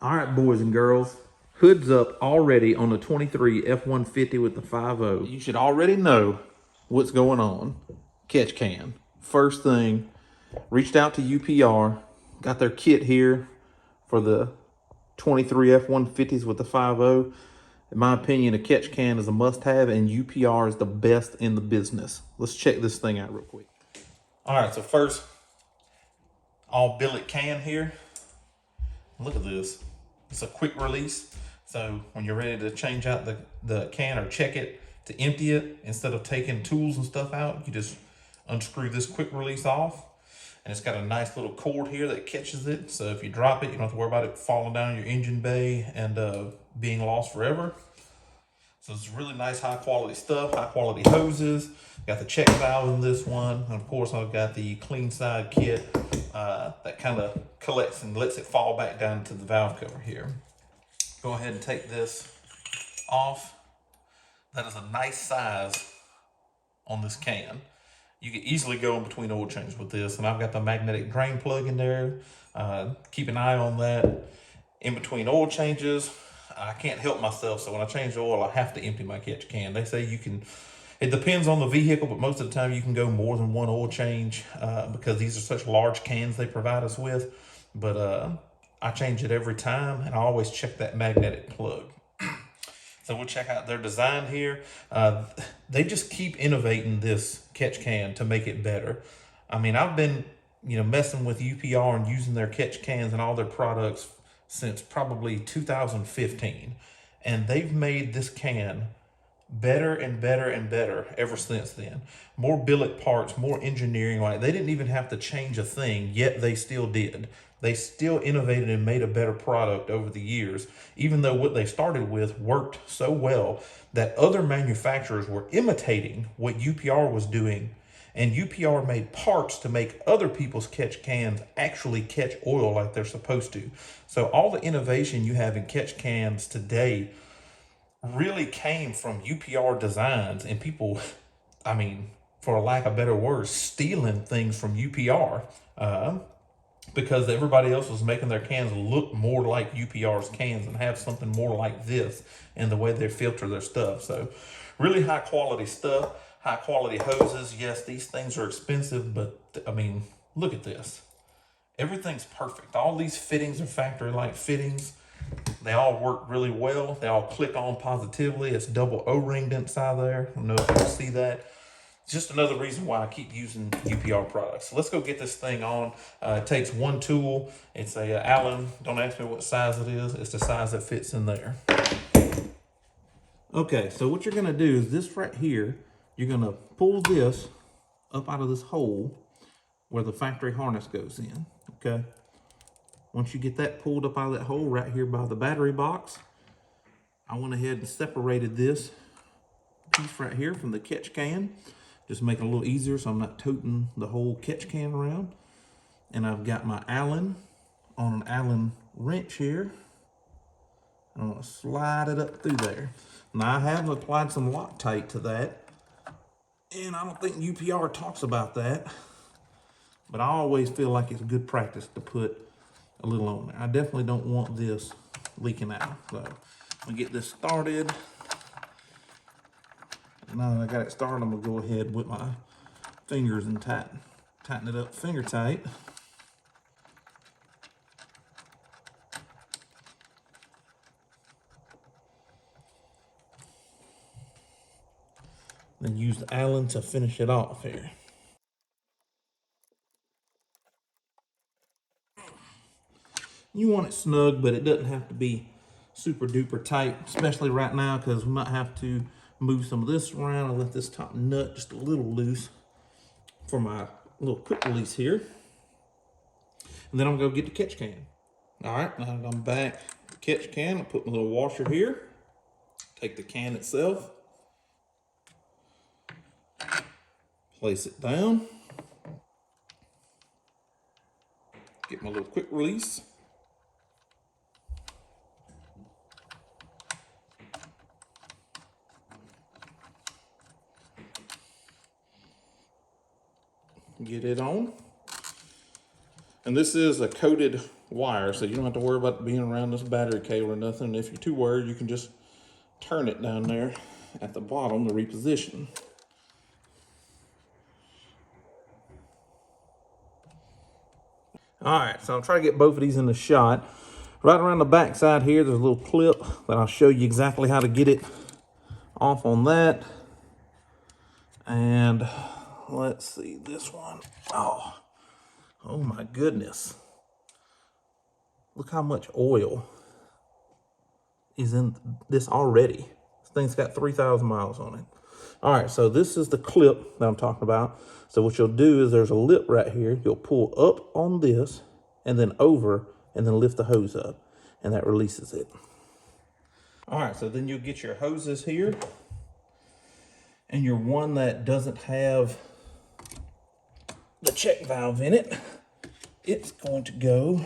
All right, boys and girls, hood's up already on the 23 F-150 with the 5.0. You should already know what's going on. Catch can. First thing, reached out to UPR, got their kit here for the 23 F-150s with the 5.0. In my opinion, a catch can is a must-have, and UPR is the best in the business. Let's check this thing out real quick. All right, so first, all billet can here. Look at this. It's a quick release. So when you're ready to change out the can or check it to empty it, instead of taking tools and stuff out, you just unscrew this quick release off. And it's got a nice little cord here that catches it. So if you drop it, you don't have to worry about it falling down your engine bay and being lost forever. So it's really nice, high quality stuff, high quality hoses. Got the check valve in this one. And of course, I've got the clean side kit that kind of collects and lets it fall back down to the valve cover here. Go ahead and take this off. That is a nice size on this can. You can easily go in between oil changes with this. And I've got the magnetic drain plug in there. Keep an eye on that. In between oil changes, I can't help myself. So when I change the oil, I have to empty my catch can. They say you can, it depends on the vehicle, but most of the time you can go more than one oil change because these are such large cans they provide us with. But I change it every time, and I always check that magnetic plug. So we'll check out their design here. They just keep innovating this catch can to make it better. I mean, I've been, messing with UPR and using their catch cans and all their products since probably 2015. And they've made this can better and better and better ever since then. More billet parts, more engineering. Like, they didn't even have to change a thing, yet they still did. They still innovated and made a better product over the years, even though what they started with worked so well that other manufacturers were imitating what UPR was doing. And UPR made parts to make other people's catch cans actually catch oil like they're supposed to. So all the innovation you have in catch cans today really came from UPR designs and people, I mean, for a lack of better words, stealing things from UPR because everybody else was making their cans look more like UPR's cans and have something more like this in the way they filter their stuff. So really high quality stuff, high quality hoses. Yes, these things are expensive, but I mean, look at this. Everything's perfect. All these fittings are factory-like fittings. They all work really well. They all click on positively. It's double O-ringed inside there. I don't know if you can see that. It's just another reason why I keep using UPR products. So let's go get this thing on. It takes one tool. It's a Allen. Don't ask me what size it is. It's the size that fits in there. Okay, so what you're gonna do is this right here, you're gonna pull this up out of this hole where the factory harness goes in, okay? Once you get that pulled up out of that hole right here by the battery box, I went ahead and separated this piece right here from the catch can. Just make it a little easier so I'm not toting the whole catch can around. And I've got my Allen on an Allen wrench here. I'm gonna slide it up through there. Now I have applied some Loctite to that, and I don't think UPR talks about that, but I always feel like it's good practice to put a little on there. I definitely don't want this leaking out. So I'm gonna get this started. Now that I got it started, I'm gonna go ahead with my fingers and tighten it up finger tight. Then use the Allen to finish it off here. You want it snug, but it doesn't have to be super duper tight, especially right now, because we might have to move some of this around and let this top nut just a little loose for my little quick release here. And then I'm gonna go get the catch can. All right, now that I'm back, the catch can, I'll put my little washer here, take the can itself, place it down, get my little quick release. Get it on. And this is a coated wire, so you don't have to worry about being around this battery cable or nothing. And if you're too worried, you can just turn it down there at the bottom to reposition. All right, so I'm trying to get both of these in the shot. Right around the back side here, there's a little clip that I'll show you exactly how to get it off on that. And let's see this one. Oh my goodness. Look how much oil is in this already. This thing's got 3,000 miles on it. All right, so this is the clip that I'm talking about. So what you'll do is there's a lip right here. You'll pull up on this and then over and then lift the hose up, and that releases it. All right, so then you'll get your hoses here, and your one that doesn't have the check valve in it, it's going to go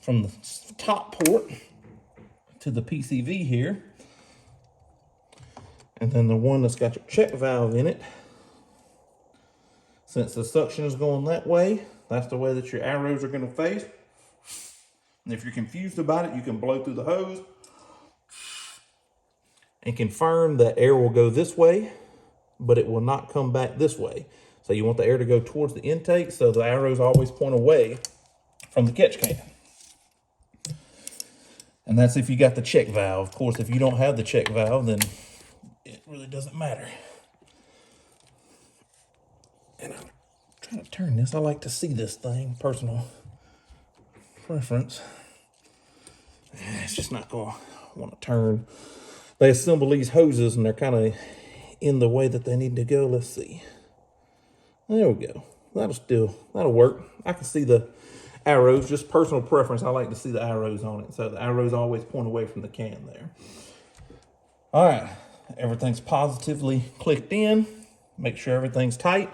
from the top port to the PCV here. And then the one that's got your check valve in it, since the suction is going that way, that's the way that your arrows are going to face. And if you're confused about it, you can blow through the hose and confirm that air will go this way, but it will not come back this way. So you want the air to go towards the intake, so the arrows always point away from the catch can. And that's if you got the check valve. Of course, if you don't have the check valve, then it really doesn't matter. And I'm trying to turn this. I like to see this thing, personal preference. It's just not going to want to turn. They assemble these hoses and they're kind of in the way that they need to go. Let's see. There we go. That'll work. I can see the arrows, just personal preference. I like to see the arrows on it. So the arrows always point away from the can there. All right, everything's positively clicked in. Make sure everything's tight.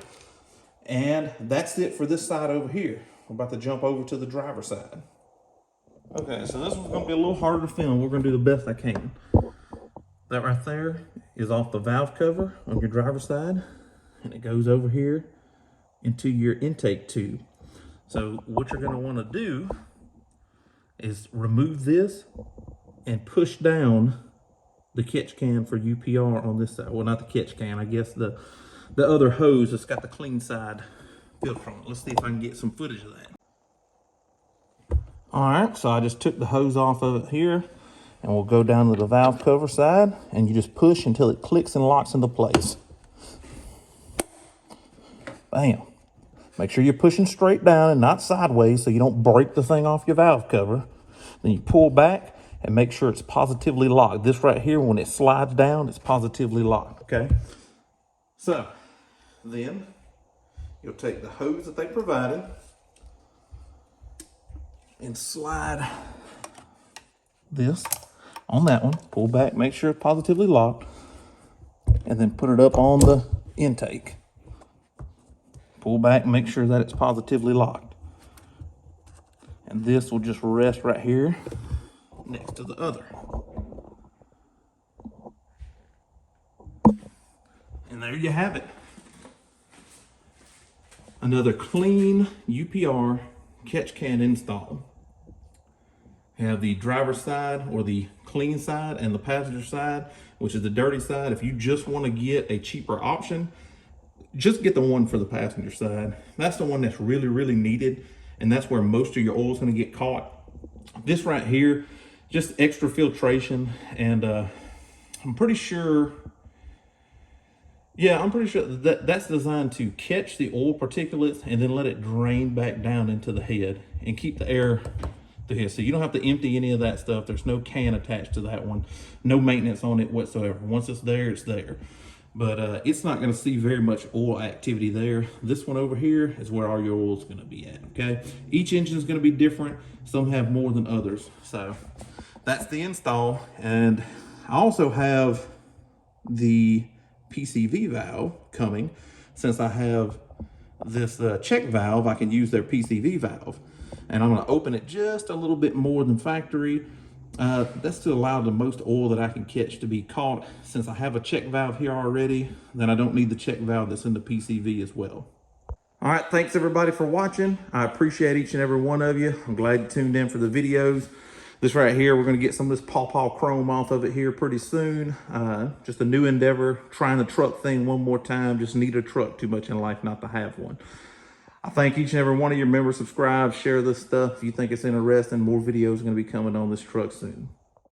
And that's it for this side over here. We're about to jump over to the driver's side. Okay, so this one's gonna be a little harder to film. We're gonna do the best I can. That right there is off the valve cover on your driver's side, and it goes over here into your intake tube. So what you're gonna wanna do is remove this and push down the catch can for UPR on this side. Well, not the catch can, I guess the other hose that's got the clean side filter on it. Let's see if I can get some footage of that. All right, so I just took the hose off of it here, and we'll go down to the valve cover side, and you just push until it clicks and locks into place. Bam. Make sure you're pushing straight down and not sideways so you don't break the thing off your valve cover. Then you pull back and make sure it's positively locked. This right here, when it slides down, it's positively locked, okay? So then you'll take the hose that they provided and slide this on that one. Pull back, make sure it's positively locked, and then put it up on the intake. Pull back, make sure that it's positively locked. And this will just rest right here next to the other. And there you have it. Another clean UPR catch can install. You have the driver's side, or the clean side, and the passenger side, which is the dirty side. If you just want to get a cheaper option, just get the one for the passenger side. That's the one that's really, really needed, and that's where most of your oil is going to get caught. This right here, just extra filtration, and I'm pretty sure that that's designed to catch the oil particulates and then let it drain back down into the head and keep the air through here. So you don't have to empty any of that stuff. There's no can attached to that one. No maintenance on it whatsoever. Once it's there, it's there. But it's not going to see very much oil activity there. This one over here is where all your oil is going to be at, okay? Each engine is going to be different. Some have more than others. So that's the install. And I also have the PCV valve coming. Since I have this check valve, I can use their PCV valve. And I'm going to open it just a little bit more than factory. That's to allow the most oil that I can catch to be caught. Since I have a check valve here already, then I don't need the check valve that's in the PCV as well. All All right, thanks everybody for watching. I appreciate each and every one of you. I'm glad you tuned in for the videos. This right here, we're gonna get some of this pawpaw chrome off of it here pretty soon. Just a new endeavor, trying the truck thing one more time. Just need a truck too much in life not to have one. I thank each and every one of you. Remember, subscribe, share this stuff. If you think it's interesting, more videos are gonna be coming on this truck soon.